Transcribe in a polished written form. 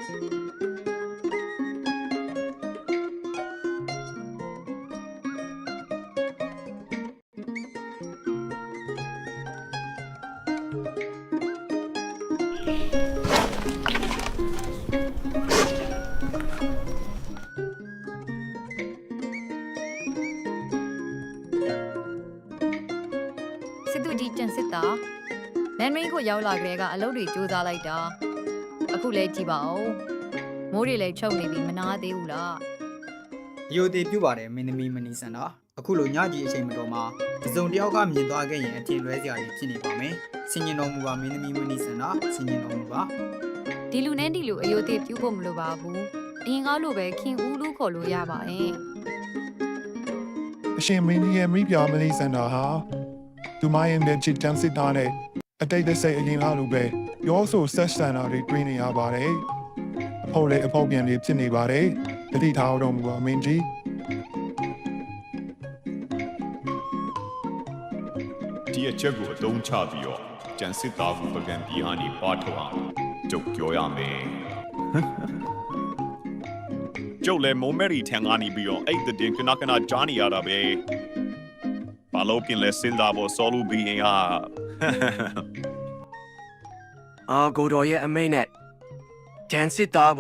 စစ်သူကြီးကြံစစ်တာလန်မင်းကိုရောက်လာကြတဲ့ကအလုပ်တွေစူးစမ်းလိုက်တာအခုလဲကြည့်ပါဦးမိုးတွေလည်းချုပ်နေပြီမနာသေးဘူးလား အယိုသေးပြုတ်ပါတယ်မင်းသမီးမနီစန္ဒာအခုလိုညကြီးအချိန်မတော်မှာတစုံတစ်ယောက်ကမြင်သွားခဲ့ရင်အထင်လွဲစရာကြီးဖြစ်နေပါမယ်ဆင်ញင်တော်မူပါမင်းသမီးမနီစန္ဒာဆင်ញင်တော်မူပါ ဒီလူနဲ့ဒီလူအယိုသေးပြူဖို့မလိုပါဘူးအရင်ကားလိုပဲခင်ဦးလို့ခေါ်လို့ရပါရဲ့ အရှင်မင်းကြီးရဲ့မိဖုရားမလေးစန္ဒာဟာသူမရဲ့တဲ့ချစ်တမ်းစစ်သားနဲ့အတိတ်သက်စိတ်အရင်လားလို့ပဲရောဆိုဆက်ဆံတာတွေတွင်းနေရပါတယ်အဖို့လေအဖို့ပြန်လေးဖြစ်နေပါတယ်တတိထားတော်မူပါမင်းကြီး ဒီအချက်ကိုအသုံးချပြီးတော့ကျန်စစ်သားကိုပကံပြည်ဟာနေပါထုတ်အောင်ကျုပ်ပြောရမယ်ကျုပ်လည်းမိုးမဲရီထံကနေပြီးတော့အဲ့တဲ့တင်ခဏခဏကြားနေရတာပဲဘာလို့ပြင်လဲစဉ်းစားဖို့စောလူဘီရင်ဟာ အာကိုတော်ရဲ့အမိတ်နဲ့ဂျန်စစ်သား